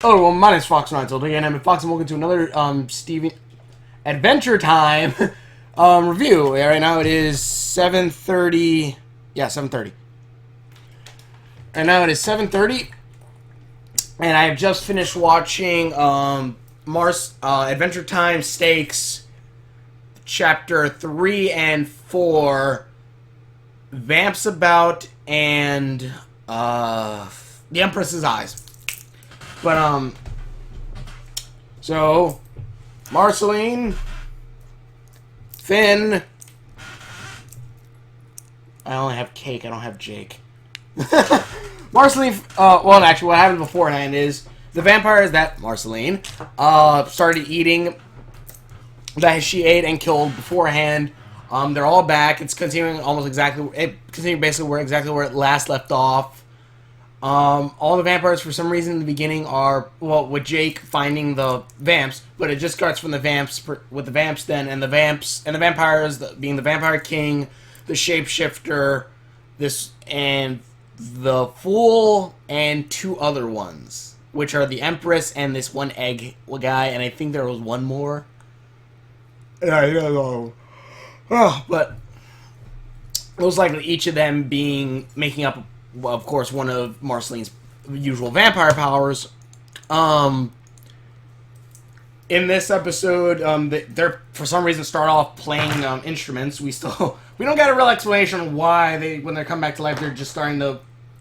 Oh, well, my name's Fox Nine. So again, I'm Fox, and welcome to another Steven Adventure Time review. Yeah, right now it is 7:30. Yeah, 7:30. And now it is 7:30, and I have just finished watching Adventure Time Stakes Chapter 3 and 4, Vamps About, and the Empress's Eyes. But, so, Marceline, Finn, I only have Cake, I don't have Jake. Marceline, well, actually, what happened beforehand is the vampires that Marceline, started eating, that she ate and killed beforehand, they're all back. It's continuing almost exactly, basically exactly where it last left off. All the vampires, for some reason, in the beginning are, well, with Jake finding the vamps, but it just starts from the vamps, with the vamps then, and the vampires, being the Vampire King, the Shapeshifter, and the Fool, and two other ones, which are the Empress and this one egg guy, and I think there was one more. Yeah, I don't know. But most likely each of them making up, well, of course, one of Marceline's usual vampire powers. In this episode, they're for some reason start off playing instruments. We don't get a real explanation of why when they come back to life they're just starting to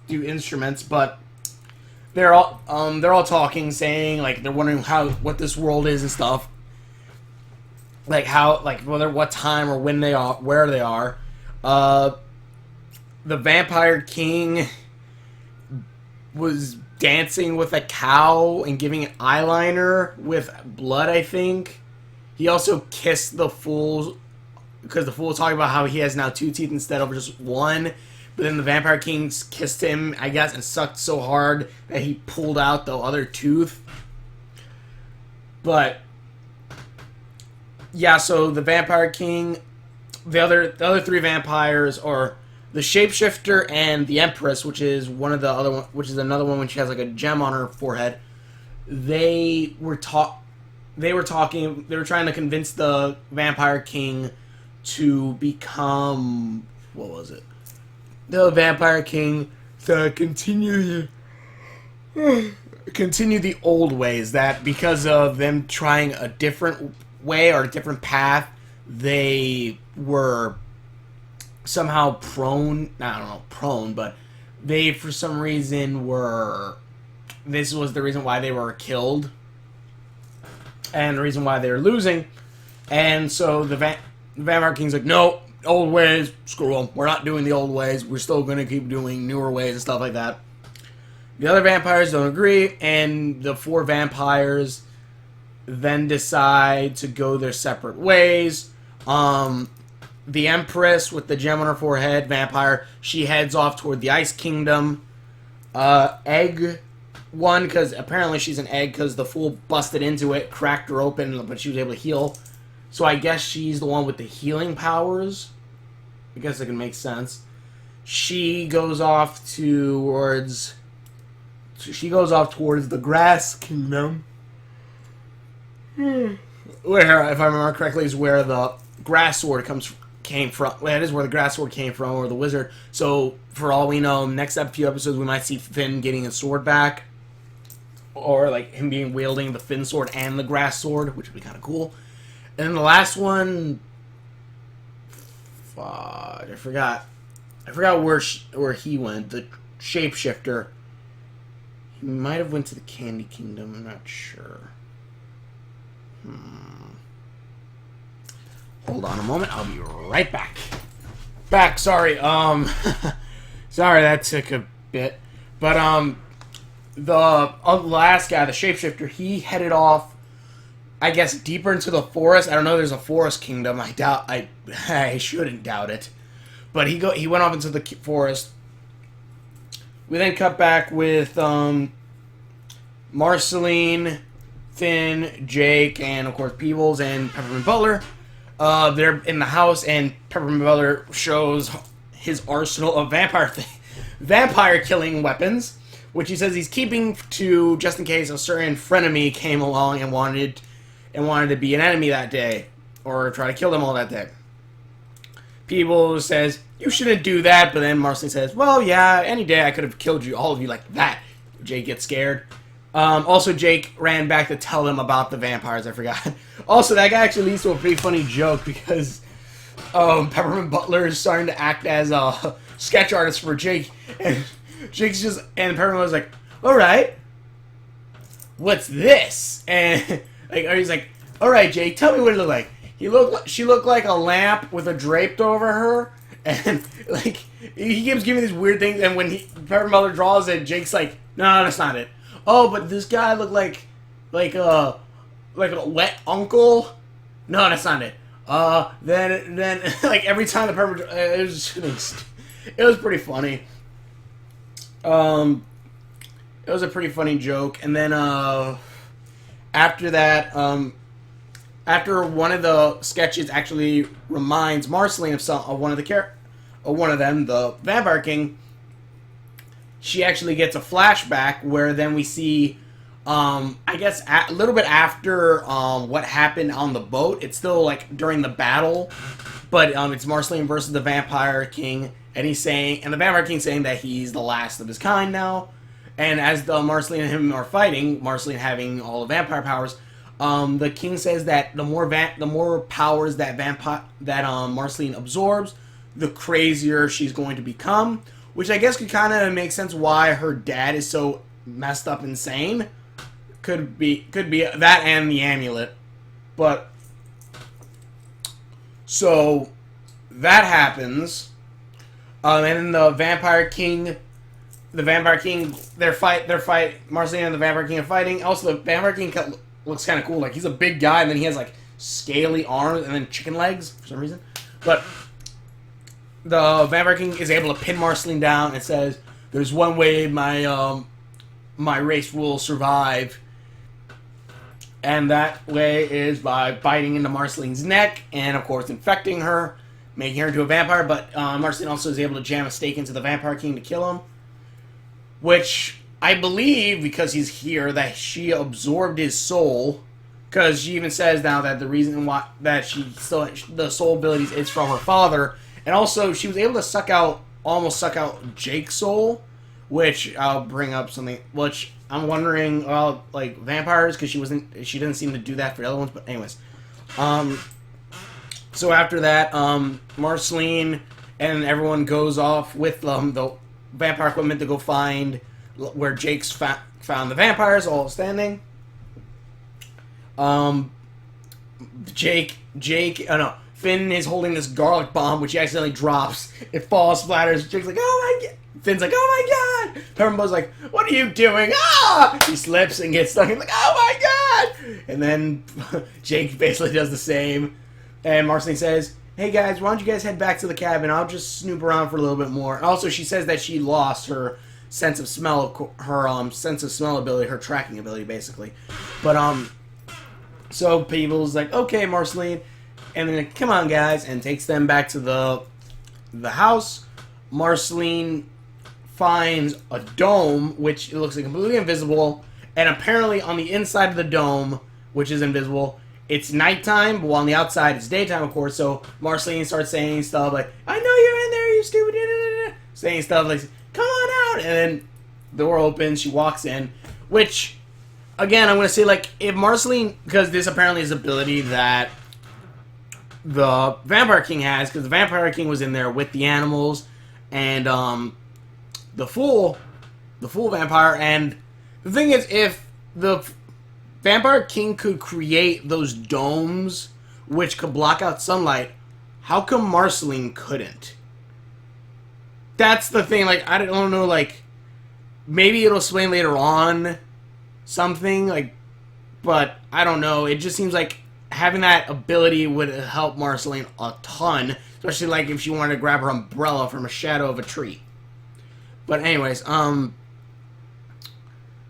do instruments, but they're all talking, saying like they're wondering what this world is and stuff, like what time or when they are, where they are. The Vampire King was dancing with a cow and giving it eyeliner with blood, I think. He also kissed the Fool, because the Fool was talking about how he has now 2 teeth instead of just 1. But then the Vampire King kissed him, I guess, and sucked so hard that he pulled out the other tooth. But yeah, so the Vampire King, the other 3 vampires are the Shapeshifter and the Empress, which is another one when she has like a gem on her forehead. They were trying to convince the Vampire King to become, what was it? The Vampire King to continue the old ways, that because of them trying a different way or a different path, they were somehow but they, for some reason, this was the reason why they were killed, and the reason why they were losing. And so the Vampire King's like, no, old ways, screw them, we're not doing the old ways, we're still going to keep doing newer ways and stuff like that. The other vampires don't agree, and the 4 vampires then decide to go their separate ways. The Empress, with the gem on her forehead, vampire, she heads off toward the Ice Kingdom. Egg one, because apparently she's an egg, because the Fool busted into it, cracked her open, but she was able to heal. So I guess she's the one with the healing powers. I guess it can make sense. She goes off towards the Grass Kingdom. Where, if I remember correctly, is where the Grass Sword came from. Well, it is where the Grass Sword came from, or the Wizard. So, for all we know, next few episodes, we might see Finn getting his sword back, or like him wielding the Finn sword and the Grass Sword, which would be kind of cool. And then the last one, I forgot where he went. The Shapeshifter. He might have went to the Candy Kingdom. I'm not sure. Hold on a moment, I'll be right back. Sorry, sorry that took a bit. But, the last guy, the Shapeshifter, he headed off, I guess, deeper into the forest. I don't know, there's a forest kingdom. I shouldn't doubt it. But he went off into the forest. We then cut back with, Marceline, Finn, Jake, and of course Peebles and Peppermint Butler. They're in the house, and Peppermint Butler shows his arsenal of vampire killing weapons, which he says he's keeping to just in case a certain frenemy came along and wanted to be an enemy that day or try to kill them all that day. People says you shouldn't do that, but then Marceline says, "Well, yeah, any day I could have killed you, all of you like that." Jake gets scared. Also, Jake ran back to tell them about the vampires. I forgot. Also, that guy actually leads to a pretty funny joke because Peppermint Butler is starting to act as a sketch artist for Jake, and Peppermint was like, "All right, what's this?" And he's like, "All right, Jake, tell me what it looked like." She looked like a lamp with a drape over her, and like he keeps giving these weird things. And when Peppermint Butler draws it, Jake's like, "No, that's not it." "Oh, but this guy looked like a wet uncle." "No, that's not it." Then like every time the Peppermint, it was pretty funny. It was a pretty funny joke, and then after that, after one of the sketches actually reminds Marceline of one of them, the Vampire King. She actually gets a flashback where then we see, I guess a little bit after what happened on the boat. It's still like during the battle, but it's Marceline versus the Vampire King, and the Vampire King saying that he's the last of his kind now. And as the Marceline and him are fighting, Marceline having all the vampire powers, the king says that the more powers that Marceline absorbs, the crazier she's going to become. Which I guess could kind of make sense why her dad is so messed up insane. Could be that and the amulet. But so that happens. And then the Vampire King, Marceline and the Vampire King are fighting. Also, the Vampire King looks kind of cool. Like, he's a big guy, and then he has, like, scaly arms and then chicken legs for some reason. But the Vampire King is able to pin Marceline down and says, "There's one way my race will survive, and that way is by biting into Marceline's neck and, of course, infecting her, making her into a vampire." But Marceline also is able to jam a stake into the Vampire King to kill him, which I believe, because he's here, that she absorbed his soul, because she even says now that the reason why that the soul abilities is from her father. And also, she was able to almost suck out Jake's soul, which I'll bring up something, which I'm wondering about, like, vampires, because she didn't seem to do that for the other ones, but anyways. So after that, Marceline and everyone goes off with the vampire equipment to go find where Jake's found the vampires all standing. Finn is holding this garlic bomb, which he accidentally drops. It falls, splatters. Jake's like, "Oh my god!" Finn's like, "Oh my god!" Peppermint's like, "What are you doing?" Ah! He slips and gets stuck. He's like, "Oh my god!" And then Jake basically does the same. And Marceline says, "Hey guys, why don't you guys head back to the cabin? I'll just snoop around for a little bit more." Also, she says that she lost her sense of smell, ability, her tracking ability, basically. But so people's like, "Okay, Marceline." And then, "Come on, guys," and takes them back to the house. Marceline finds a dome, which it looks like completely invisible, and apparently on the inside of the dome, which is invisible, it's nighttime, but on the outside it's daytime, of course. So Marceline starts saying stuff like, "I know you're in there, you stupid," saying stuff like, "Come on out," and then the door opens, she walks in, which, again, I'm going to say, like, if Marceline, because this apparently is an ability that the Vampire King has, because the Vampire King was in there with the animals and the Fool Vampire, and the thing is, if the Vampire King could create those domes which could block out sunlight, how come Marceline couldn't? That's the thing, like, I don't know, like, maybe it'll explain later on something, like, but I don't know, it just seems like having that ability would help Marceline a ton, especially like if she wanted to grab her umbrella from a shadow of a tree. But anyways,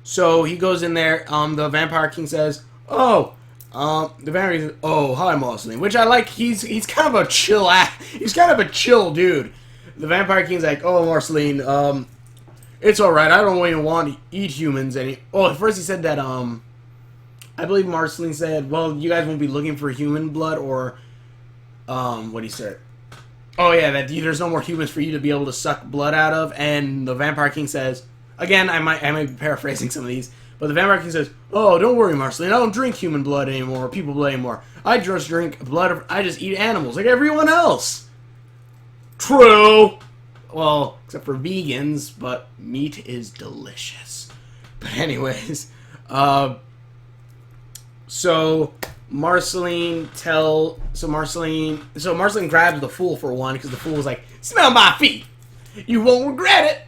so he goes in there, the Vampire King says, the Vampire King says, "Oh, hi, Marceline," which I like. He's kind of a chill dude. The Vampire King's like, "Oh, Marceline, It's alright, I don't even want to eat humans any... Oh, at first he said that, I believe Marceline said, well, you guys won't be looking for human blood, or, what he said? Oh, yeah, that there's no more humans for you to be able to suck blood out of, and the Vampire King says, again, I might be paraphrasing some of these, but the Vampire King says, oh, don't worry, Marceline, I don't drink human blood anymore, or people blood anymore. I just drink blood of... I just eat animals, like everyone else. True! Well, except for vegans, but meat is delicious. But anyways, so Marceline grabs the fool for one, because the fool was like, smell my feet! You won't regret it!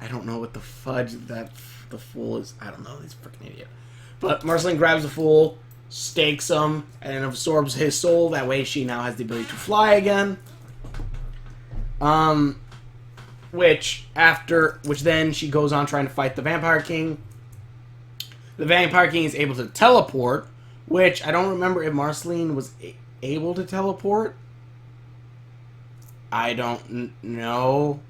I don't know what the fudge that the fool is. I don't know, he's a freaking idiot. But Marceline grabs the fool, stakes him, and absorbs his soul. That way she now has the ability to fly again. Which then she goes on trying to fight the Vampire King. The Vampire King is able to teleport, which I don't remember if Marceline was able to teleport. I don't know.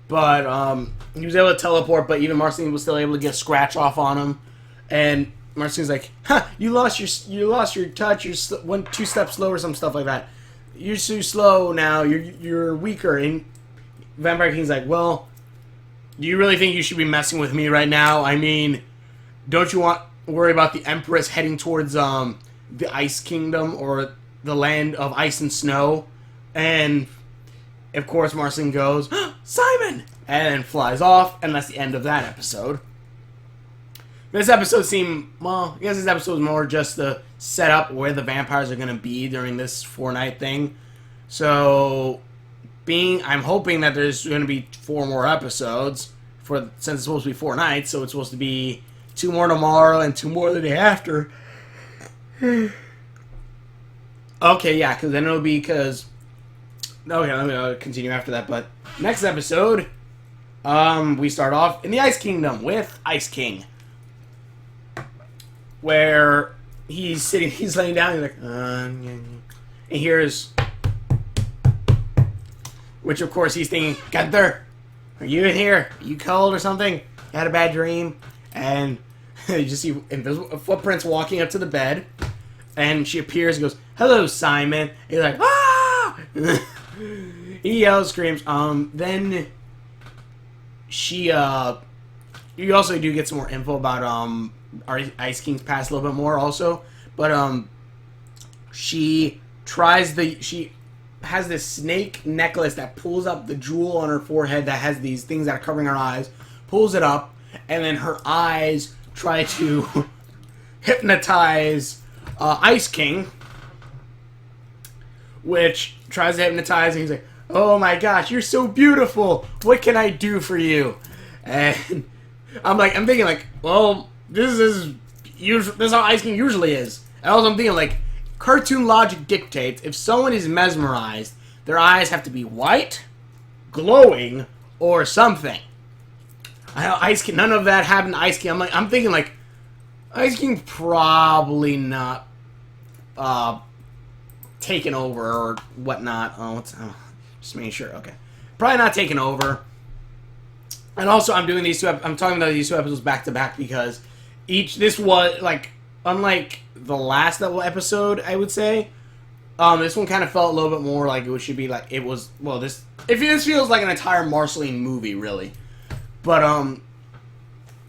But, he was able to teleport, but even Marceline was still able to get a scratch off on him. And Marceline's like, huh, you lost your touch, you're went 2 steps slow or some stuff like that. You're too slow now, you're weaker. And Vampire King's like, well, do you really think you should be messing with me right now? I mean, don't you worry about the Empress heading towards, the Ice Kingdom, or the land of ice and snow? And, of course, Marceline goes, Simon! And then flies off, and that's the end of that episode. This episode seemed, well, I guess this episode was more just to set up where the vampires are going to be during this 4-night thing. So, I'm hoping that there's going to be 4 more episodes, since it's supposed to be 4 nights, so it's supposed to be 2 more tomorrow and 2 more the day after. Okay, yeah, because then it'll be, okay, let me continue after that, but next episode, we start off in the Ice Kingdom with Ice King, where he's laying down, he's like, and he hears, which of course he's thinking, Gunther, are you in here? Are you cold or something? You had a bad dream? And you just see invisible footprints walking up to the bed, and she appears and goes, hello, Simon. And he's like, ah! He yells, screams. Then she, you also do get some more info about, our Ice King's past a little bit more also. But, she has this snake necklace that pulls up the jewel on her forehead that has these things that are covering her eyes, pulls it up, and then her eyes try to hypnotize Ice King, which tries to hypnotize, and he's like, oh my gosh, you're so beautiful, what can I do for you? And I'm thinking like, well, this is how Ice King usually is. And also I'm thinking like, cartoon logic dictates if someone is mesmerized, their eyes have to be white, glowing, or something. I know Ice King, none of that happened to Ice King. I'm thinking like, Ice King's probably not taken over or whatnot. Just making sure. Okay, probably not taken over. And also, I'm talking about these 2 episodes back to back because this was like, unlike the last episode, I would say, this one kind of felt a little bit more like it should be like it was. Well, this feels like an entire Marceline movie, really. But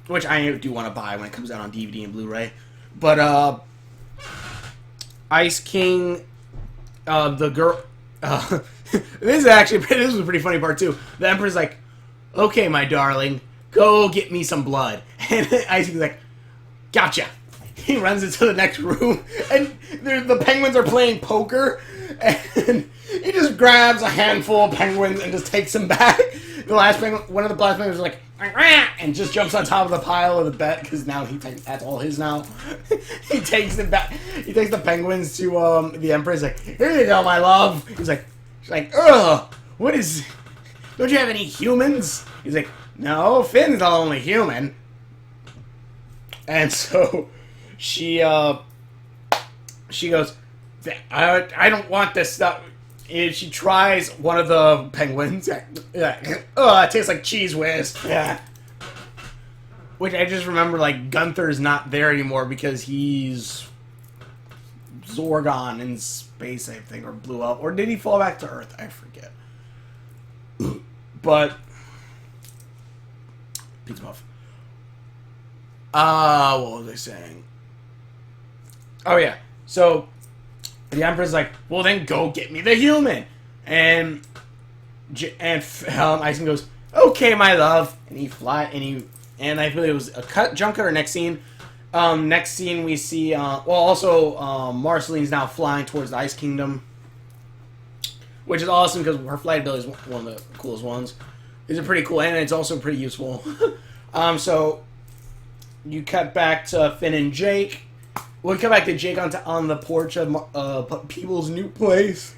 which I do want to buy when it comes out on DVD and Blu-ray. But Ice King, the girl. This was a pretty funny part too. The Emperor's like, okay, my darling, go get me some blood. And Ice King's like, gotcha. He runs into the next room, and the penguins are playing poker, and he just grabs a handful of penguins and just takes them back. One of the last penguins is like, and just jumps on top of the pile of the bed, because now that's all his now. He takes them back. He takes the penguins to the Empress. Like, here you go, my love. She's like, ugh, what is? Don't you have any humans? He's like, no, Finn's the only human. And so she goes, I don't want this stuff. she tries one of the penguins. Oh, it tastes like cheese whiz. Yeah. Which I just remember, like, Gunther's not there anymore because he's Zorgon in space, I think, or blew up. Or did he fall back to Earth? I forget. But Pizza Puff. What was I saying? Oh, yeah. So, the Emperor's like, well, then go get me the human. And Iceman goes, okay, my love. And he and I believe it was a jump cut or next scene. Next scene we see, Marceline's now flying towards the Ice Kingdom. Which is awesome because her flight ability is one of the coolest ones. It's pretty cool and it's also pretty useful. So, you cut back to Finn and Jake. We come back to Jake on the porch of People's new place.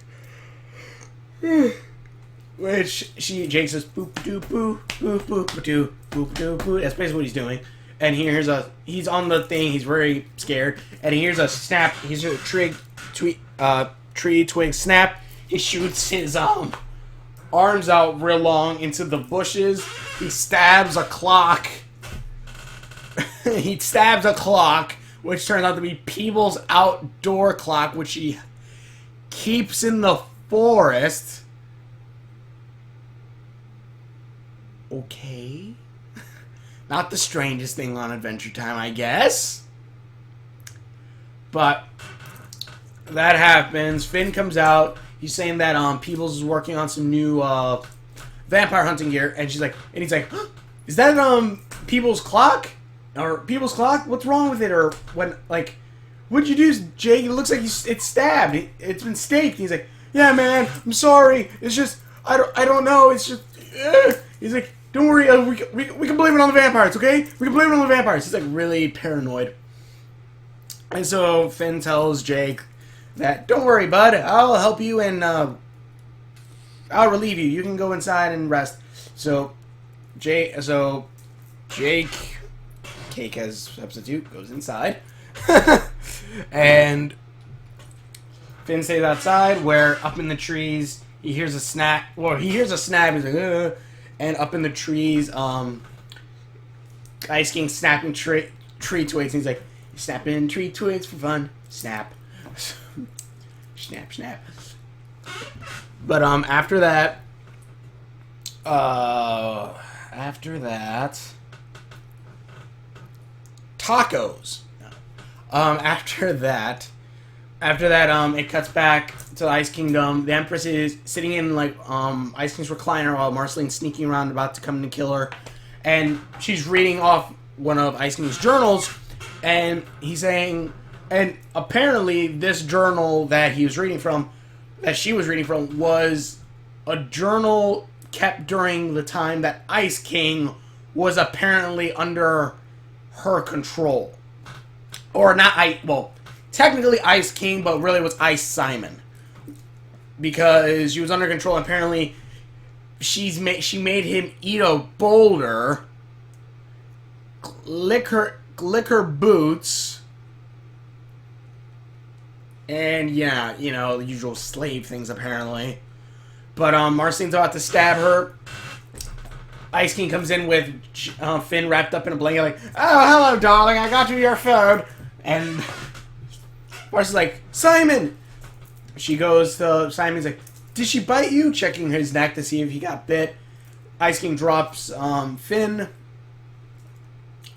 Which Jake says boop doo boo boop boop doo boop doo boo. That's basically what he's doing. And he's on the thing. He's very scared. And he hears a snap. He's a tree twig snap. He shoots his arms out real long into the bushes. He stabs a clock. He stabs a clock, which turns out to be Peebles' outdoor clock, which he keeps in the forest. Okay. Not the strangest thing on Adventure Time, I guess. But that happens. Finn comes out. He's saying that Peebles is working on some new vampire hunting gear, and he's like, huh, is that Peebles' clock? Or Peebles' clock? What's wrong with it? Or when, like, what'd you do, Jake? It looks like it's stabbed. It's been staked. He's like, yeah, man, I'm sorry. It's just, I don't know. It's just, he's like, don't worry. We can blame it on the vampires, okay? We can blame it on the vampires. He's like really paranoid. And so Finn tells Jake that, don't worry, bud. I'll help you and I'll relieve you. You can go inside and rest. So Jake, Cake as substitute, goes inside. And Finn stays outside, where up in the trees, he hears a snap. Well, he hears a snap. He's like, ugh. And up in the trees, Ice King snapping tree twigs. And he's like, snapping tree twigs for fun. Snap. Snap, snap. But, after that, tacos. After that, it cuts back to the Ice Kingdom. The Empress is sitting in, like, Ice King's recliner while Marceline's sneaking around about to come to kill her. And she's reading off one of Ice King's journals, and he's saying, and apparently this journal that she was reading from, was a journal kept during the time that Ice King was apparently under her control. Or not, technically Ice King, but really it was Ice Simon. Because she was under control, and apparently she made him eat a boulder, lick her boots, and yeah, you know, the usual slave things apparently. But Marceline's about to stab her. Ice King comes in with Finn wrapped up in a blanket, like, oh, hello, darling, I got you your food. And Marceline's like, Simon! She goes to Simon's like, did she bite you? Checking his neck to see if he got bit. Ice King drops Finn,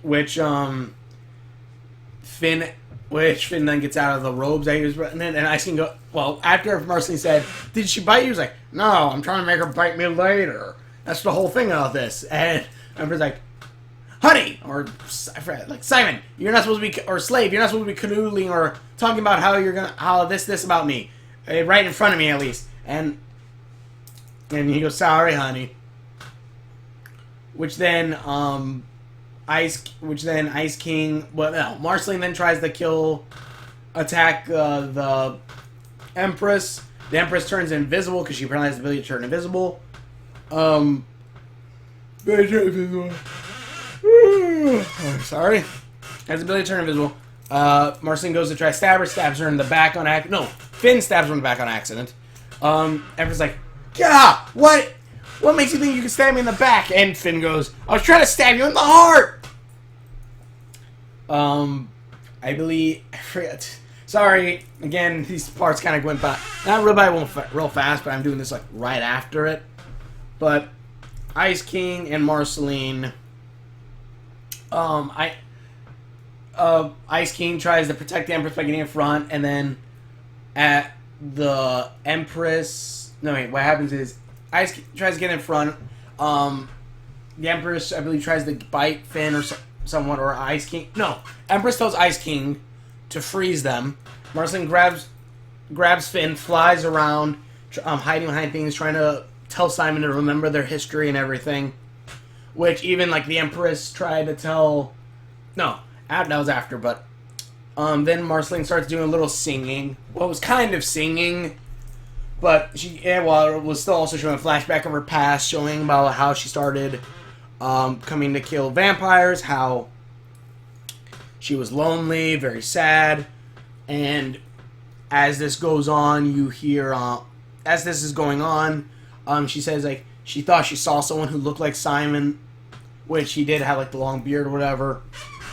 which Finn then gets out of the robes that he was in, and Ice King after Marceline said, did she bite you? He was like, no, I'm trying to make her bite me later. That's the whole thing of this. And Emperor's like, honey, or I forget, like, Simon, you're not supposed to be, or slave, you're not supposed to be canoodling or talking about how this about me, right in front of me at least. And he goes, sorry, honey. Which then Ice King, Marceline then tries to attack the Empress. The Empress turns invisible because she apparently has the ability to turn invisible. Sorry. Has the ability to turn invisible. Marceline goes to try to stab her, stabs her in the back on accident. No, Finn stabs her in the back on accident. Emperess like, yeah, what makes you think you can stab me in the back? And Finn goes, I was trying to stab you in the heart. I believe, I forget. Sorry, again, these parts kind of went by, not real fast, but I'm doing this like right after it. But Ice King and Marceline, Ice King tries to protect the Empress by getting in front, and then at the Empress, no wait, what happens is Ice King tries to get in front. The Empress, I believe, tries to bite Finn or someone, or Ice King. No, Empress tells Ice King to freeze them. Marceline grabs Finn, flies around, hiding behind things, trying to tell Simon to remember their history and everything. Which even like the Empress tried to tell. No, that was after, but then Marceline starts doing a little singing. Well, it was kind of singing, but it was still also showing a flashback of her past, showing about how she started coming to kill vampires, how she was lonely, very sad, and as this goes on, you hear, as this is going on, she says, like, she thought she saw someone who looked like Simon, which he did have, like, the long beard or whatever,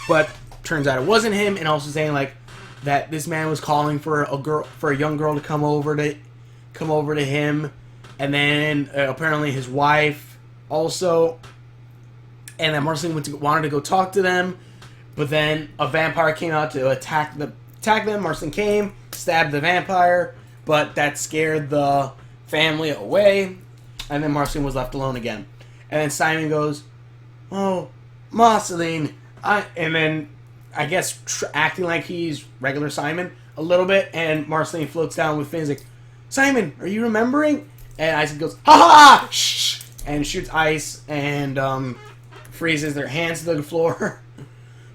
but turns out it wasn't him, and also saying, like, that this man was calling for a young girl to come over to him, and then apparently his wife also, and then Marceline wanted to go talk to them, but then a vampire came out to attack them. Marceline came, stabbed the vampire, but that scared the family away, and then Marceline was left alone again. And then Simon goes, "Oh, Marceline," and then I guess acting like he's regular Simon a little bit, and Marceline floats down with Finn. He's like, "Simon, are you remembering?" And Isaac goes, "Ha ha!" Shh, and shoots Ice and freezes their hands to the floor.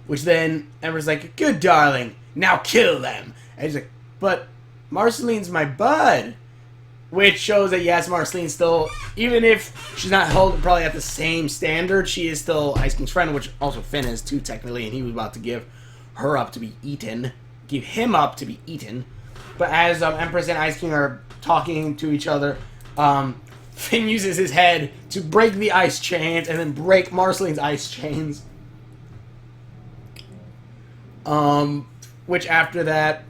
Which then Emperor's like, "Good darling, now kill them." And he's like, "But Marceline's my bud." Which shows that yes, Marceline still, even if she's not held probably at the same standard, she is still Ice King's friend, which also Finn is too technically, and he was about to give her up to be eaten. Give him up to be eaten. But as Empress and Ice King are talking to each other, Finn uses his head to break the ice chains and then break Marceline's ice chains. Which after that,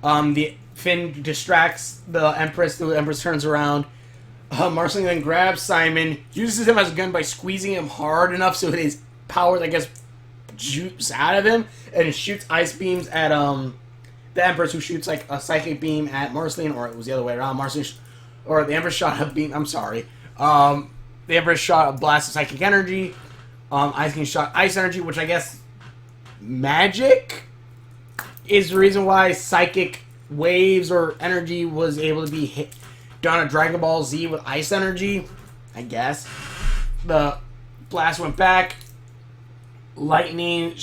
the Finn distracts the Empress. The Empress turns around. Marceline then grabs Simon, uses him as a gun by squeezing him hard enough so his powers, I guess, juice out of him, and shoots ice beams at the Empress, who shoots like a psychic beam at Marceline, or it was the other way around. The Empress shot a beam. I'm sorry. The Empress shot a blast of psychic energy. Ice King shot ice energy, which I guess magic is the reason why psychic waves or energy was able to be done at Dragon Ball Z with ice energy, I guess. The blast went back. Lightning,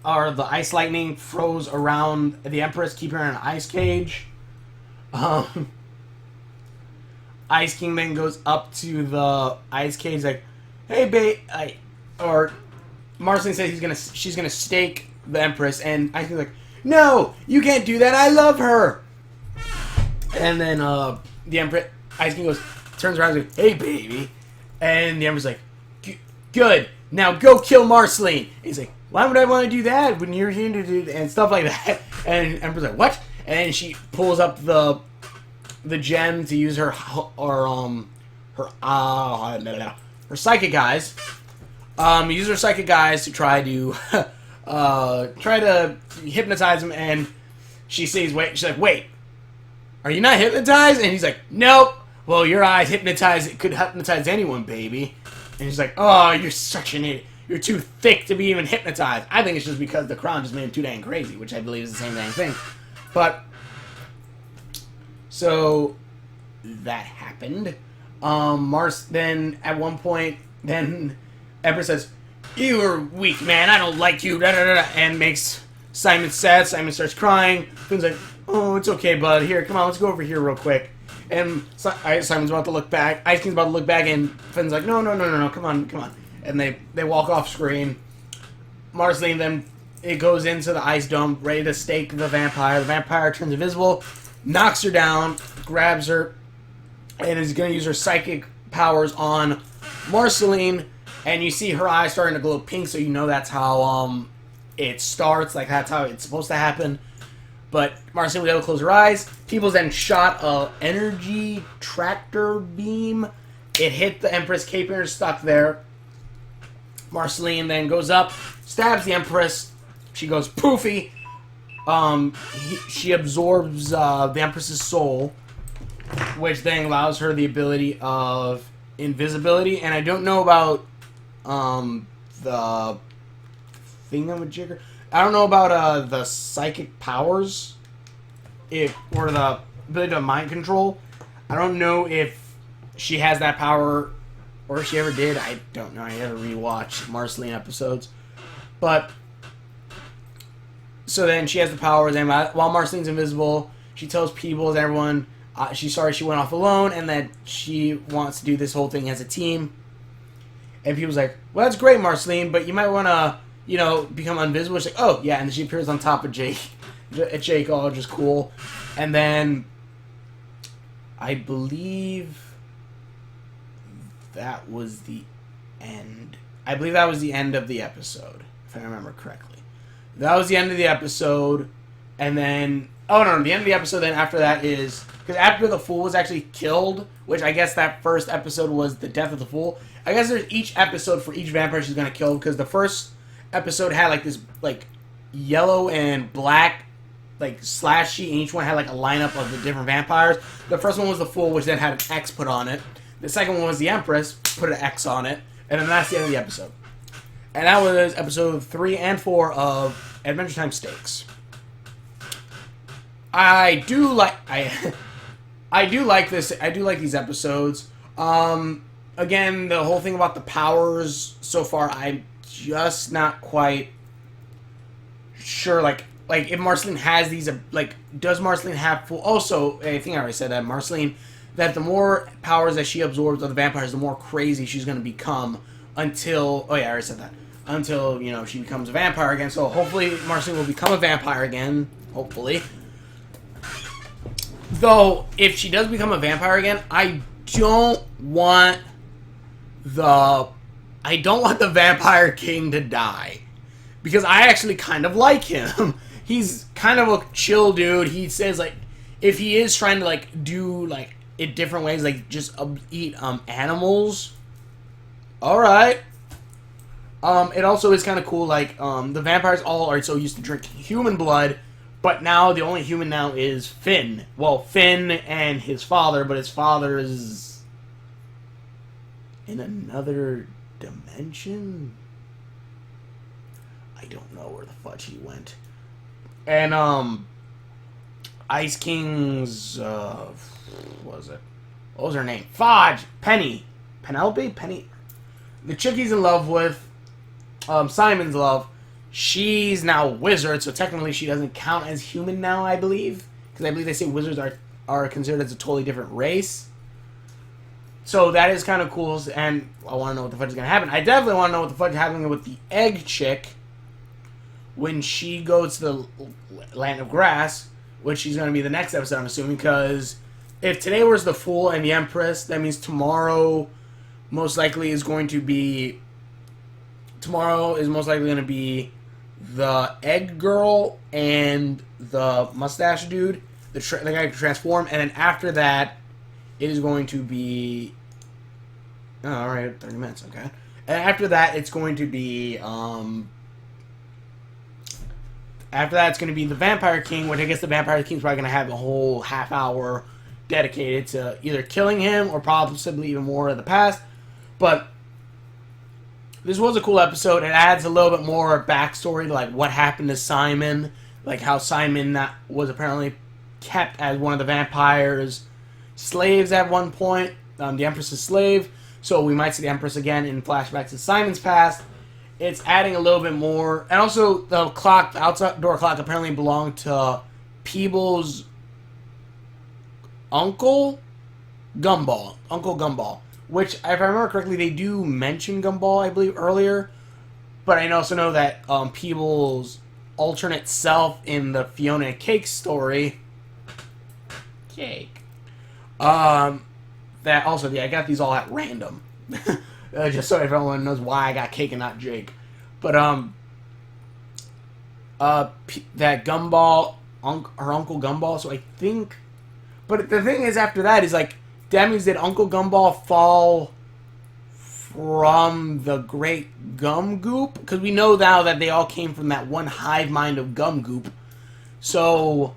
or the ice lightning, froze around the Empress, keeping her in an ice cage. Ice King then goes up to the ice cage, like, "Hey, babe," or Marceline says she's gonna stake the Empress, and Ice King's like, "No, you can't do that. I love her." And then the Empress, Ice King turns around and goes, "Hey, baby," and the Empress like, "Good. Now go kill Marceline." And he's like, "Why would I want to do that when you're here to do," and stuff like that. And Empress like, "What?" And she pulls up the gem to use her psychic eyes. Use her psychic eyes to try to hypnotize him, and she says, "Wait." She's like, "Wait, are you not hypnotized?" And he's like, "Nope." "Well, your eyes could hypnotize anyone, baby." And he's like, "Oh, you're such an idiot. You're too thick to be even hypnotized." I think it's just because the crown just made him too dang crazy, which I believe is the same dang thing. But so that happened. Then at one point, then Empress says, "You're weak, man. I don't like you." And makes Simon sad. Simon starts crying. Finn's like, "Oh, it's okay, bud. Here, come on, let's go over here real quick." And Simon's about to look back. Ice King's about to look back, and Finn's like, "No, come on." And they walk off screen. Marceline then it goes into the ice dome, ready to stake the vampire. The vampire turns invisible, knocks her down, grabs her, and is going to use her psychic powers on Marceline, and you see her eyes starting to glow pink, so you know that's how it starts, like that's how it's supposed to happen. But Marceline was able to close her eyes. People then shot a energy tractor beam. It hit the Empress, keeping her stuck there. Marceline then goes up, stabs the Empress. She goes poofy. She absorbs the Empress's soul, which then allows her the ability of invisibility. And I don't know about the thingamajigger. I don't know about the psychic powers, or the ability to mind control. I don't know if she has that power, or if she ever did. I don't know. I never rewatched Marceline episodes, but so then she has the powers, and while Marceline's invisible, she tells Peebles, everyone, she's sorry she went off alone, and that she wants to do this whole thing as a team. And Peebles like, well, that's great, Marceline, but you might want to, become invisible. She's like, oh, yeah, and then she appears on top of Jake, all just cool. And then I believe that was the end. I believe that was the end of the episode, if I remember correctly. That was the end of the episode, and then... Oh, no, the end of the episode then after that is... Because after the Fool was actually killed, which I guess that first episode was the death of the Fool, I guess there's each episode for each vampire she's going to kill, because the first episode had, like, this, like, yellow and black, like, slash sheet, and each one had, like, a lineup of the different vampires. The first one was the Fool, which then had an X put on it. The second one was the Empress, put an X on it, and then that's the end of the episode. And that was episode 3 and 4 of Adventure Time Stakes. I do like this. I do like these episodes. Again, the whole thing about the powers so far, I'm just not quite sure. Like if Marceline has these, like, does Marceline have full? Also, I think I already said that Marceline, that the more powers that she absorbs of the vampires, the more crazy she's going to become until. Oh yeah, I already said that. Until, she becomes a vampire again. So hopefully Marceline will become a vampire again. Hopefully. Though, if she does become a vampire again, I don't want the Vampire King to die. Because I actually kind of like him. He's kind of a chill dude. He says, like, if he is trying to, like, do, like, it different ways, like, just eat animals, alright. It also is kind of cool, like, the vampires all are so used to drinking human blood, but now the only human now is Finn. Well, Finn and his father, but his father is in another dimension? I don't know where the fudge he went. And, Ice King's, what was it? What was her name? Fudge! Penny. Penelope? Penny? The chick he's in love with, Simon's love, she's now a wizard, so technically she doesn't count as human now, I believe. Because I believe they say wizards are considered as a totally different race. So that is kind of cool, and I want to know what the fudge is going to happen. I definitely want to know what the fudge is happening with the egg chick when she goes to the Land of Grass, which she's going to be the next episode, I'm assuming, because if today was the Fool and the Empress, that means tomorrow most likely is going to be... Tomorrow is most likely going to be the Egg Girl and the Mustache Dude, the guy who can transform, and then after that, it is going to be... Oh, alright, 30 minutes, okay. And after that, it's going to be... After that, it's going to be the Vampire King, which I guess the Vampire King's probably going to have a whole half hour dedicated to either killing him or possibly even more of the past. But this was a cool episode. It adds a little bit more backstory to, like, what happened to Simon. Like, how Simon was apparently kept as one of the vampires' slaves at one point. The Empress's slave. So we might see the Empress again in flashbacks to Simon's past. It's adding a little bit more. And also, the clock, the outdoor clock, apparently belonged to Peebles' uncle? Gumball. Uncle Gumball. Which, if I remember correctly, they do mention Gumball, I believe, earlier. But I also know that Peebles' alternate self in the Fiona and Cake story... Cake. that also, yeah, I got these all at random. Just so everyone knows why I got cake and not Jake. But, that Gumball, her Uncle Gumball, so I think... But the thing is, after that, is like, that means did Uncle Gumball fall from the Great Gum Goop? Because we know now that they all came from that one hive mind of Gum Goop. So...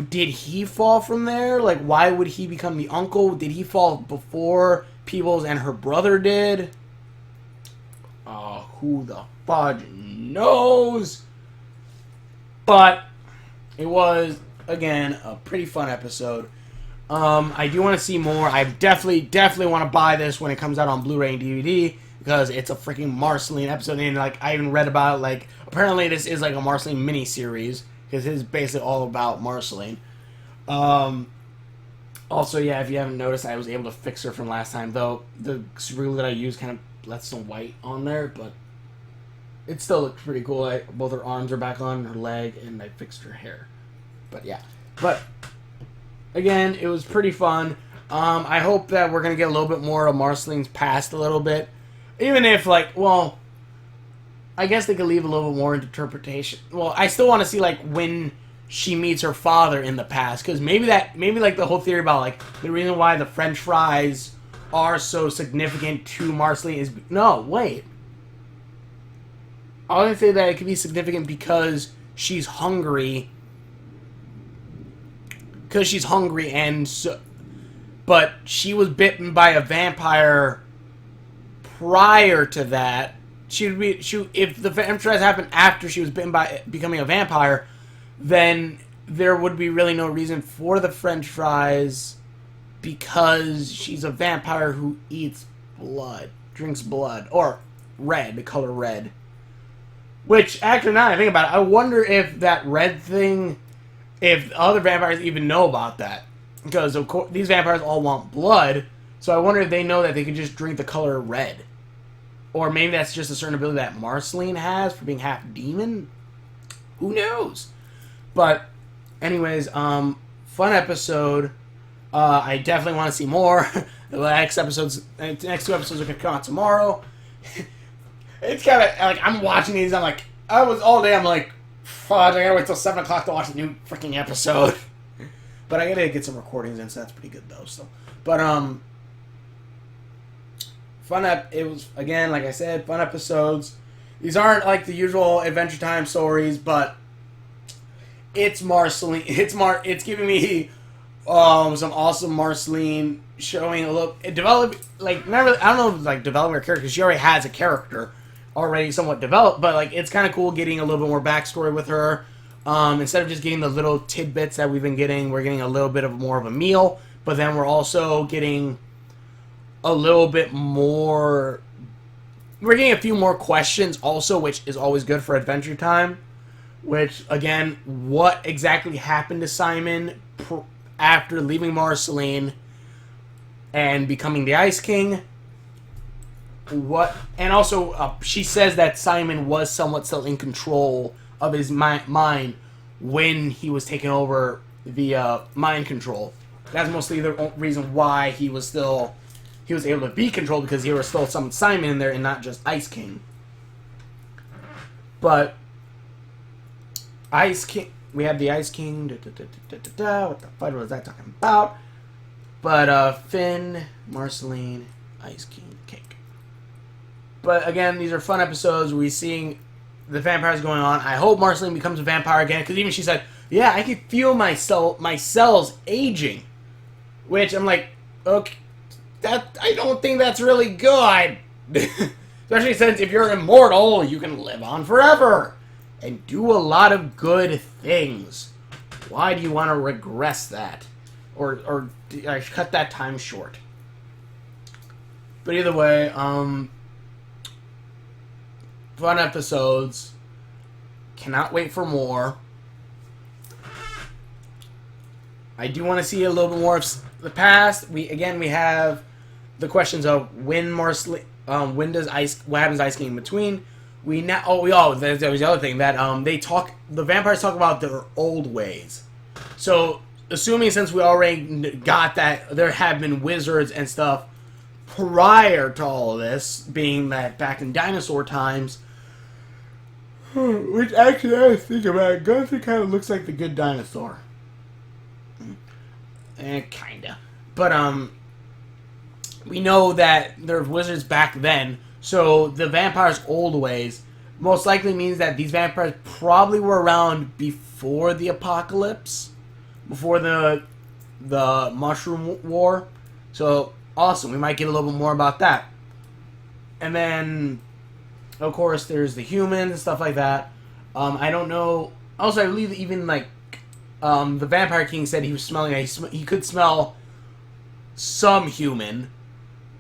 did he fall from there? Like, why would he become the uncle? Did he fall before Peebles and her brother did? Who the fudge knows? But it was, again, a pretty fun episode. I do want to see more. I definitely want to buy this when it comes out on Blu-ray and DVD, because it's a freaking Marceline episode. And, like, I even read about, like, apparently this is, like, a Marceline miniseries, because it's basically all about Marceline. Also, yeah, if you haven't noticed, I was able to fix her from last time, though the super glue that I used kind of left some white on there, but it still looks pretty cool. Both her arms are back on, her leg, and I fixed her hair. But yeah. But, again, it was pretty fun. I hope that we're going to get a little bit more of Marceline's past a little bit. Even if, like, well... I guess they could leave a little bit more interpretation. Well, I still want to see, like, when she meets her father in the past. Because maybe, like, the whole theory about, like, the reason why the French fries are so significant to Marceline is... No, wait. I was going to say that it could be significant because she's hungry. Because she's hungry and so... But she was bitten by a vampire prior to that. If the Empress happened after she was bitten by becoming a vampire, then there would be really no reason for the French fries, because she's a vampire who eats blood, drinks blood, or red, the color red. Which, actually, now that I think about it, I wonder if that red thing, if other vampires even know about that, because of course these vampires all want blood, so I wonder if they know that they can just drink the color red. Or maybe that's just a certain ability that Marceline has for being half demon. Who knows? But, anyways, fun episode. I definitely want to see more. The next two episodes are going to come out tomorrow. It's kind of, like, I'm watching these, I'm like, all day, I'm like, fudge, I gotta wait till 7 o'clock to watch a new freaking episode. But I gotta get some recordings in, so that's pretty good, though, so. But, it was, again, like I said, fun episodes. These aren't like the usual Adventure Time stories, but it's Marceline. It's giving me some awesome Marceline, showing a look, like, not really, I don't know if, like, developing her character, because she already has a character already somewhat developed, but, like, it's kind of cool getting a little bit more backstory with her. Instead of just getting the little tidbits that we've been getting, we're getting a little bit of more of a meal, but then we're also getting a little bit more... We're getting a few more questions also, which is always good for Adventure Time. Which, again, what exactly happened to Simon after leaving Marceline and becoming the Ice King? And also, she says that Simon was somewhat still in control of his mind when he was taking over the mind control. That's mostly the reason why he was able to be controlled, because there was still some Simon in there and not just Ice King. But Ice King, we have the Ice King. What the fuck was that talking about? But Finn, Marceline, Ice King, Cake. But again, these are fun episodes. We're seeing the vampires going on. I hope Marceline becomes a vampire again, because even she said, "Yeah, I can feel my cells aging," which I'm like, okay. I don't think that's really good. Especially since if you're immortal, you can live on forever and do a lot of good things. Why do you want to regress that? Or cut that time short? But either way, fun episodes. Cannot wait for more. I do want to see a little bit more of the past. We have the questions of when Marceline, what happens to Ice King in between. There was the other thing that the vampires talk about their old ways. So assuming since we already got that there have been wizards and stuff prior to all of this, being that back in dinosaur times, which actually, I was thinking about it, Gunther kind of looks like the good dinosaur. Kinda. But, we know that there were wizards back then, so the vampires' old ways most likely means that these vampires probably were around before the apocalypse, before the mushroom war. So, awesome. We might get a little bit more about that. And then, of course, there's the humans and stuff like that. I don't know. Also, I believe even, like, the Vampire King said he was smelling, he could smell some human.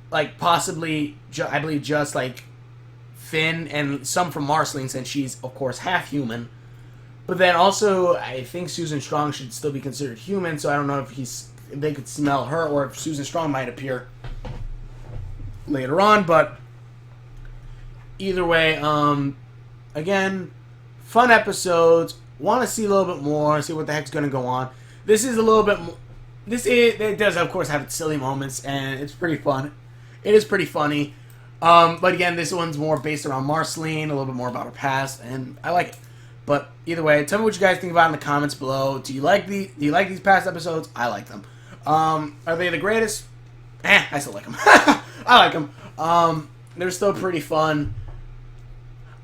Like, possibly, I believe just, like, Finn and some from Marceline, since she's, of course, half human. But then also, I think Susan Strong should still be considered human, so I don't know if they could smell her, or if Susan Strong might appear later on, but either way, again, fun episodes. Want to see a little bit more, see what the heck's going to go on. This is a little bit more, it does, of course, have its silly moments, and it's pretty fun. It is pretty funny. But again, this one's more based around Marceline, a little bit more about her past, and I like it. But either way, tell me what you guys think about it in the comments below. Do you like these past episodes? I like them. Are they the greatest? I still like them. I like them. They're still pretty fun.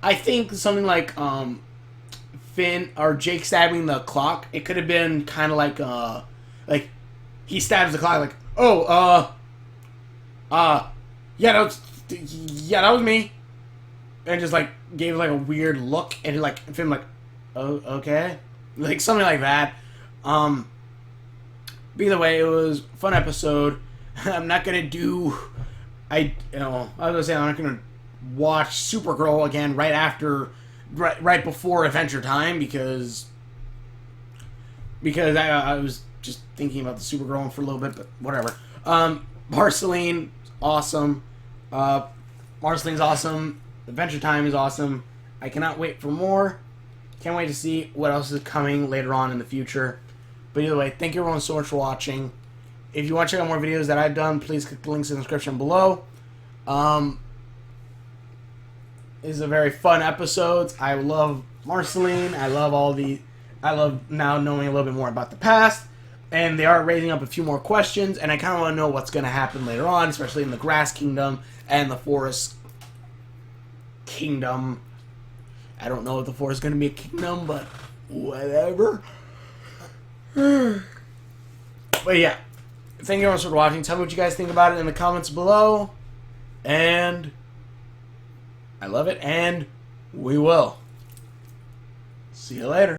I think something like Finn or Jake stabbing the clock, it could have been kind of like he stabs the clock like, yeah, that was me, and just like gave like a weird look, and like Finn like, oh, okay, like something like that. But either way, it was a fun episode. I'm not gonna do, I was gonna say I'm not gonna watch Supergirl again right before Adventure Time because I was just thinking about the Supergirl one for a little bit, but whatever. Marceline, awesome. Marceline's awesome. Adventure Time is awesome. I cannot wait for more. Can't wait to see what else is coming later on in the future. But either way, thank you everyone so much for watching. If you want to check out more videos that I've done, please click the links in the description below. These are very fun episodes. I love Marceline. I love now knowing a little bit more about the past. And they are raising up a few more questions, and I kind of want to know what's going to happen later on, especially in the Grass Kingdom and the Forest Kingdom. I don't know if the Forest is going to be a kingdom, but whatever. But yeah, thank you everyone for watching. Tell me what you guys think about it in the comments below. And I love it, and we will see you later.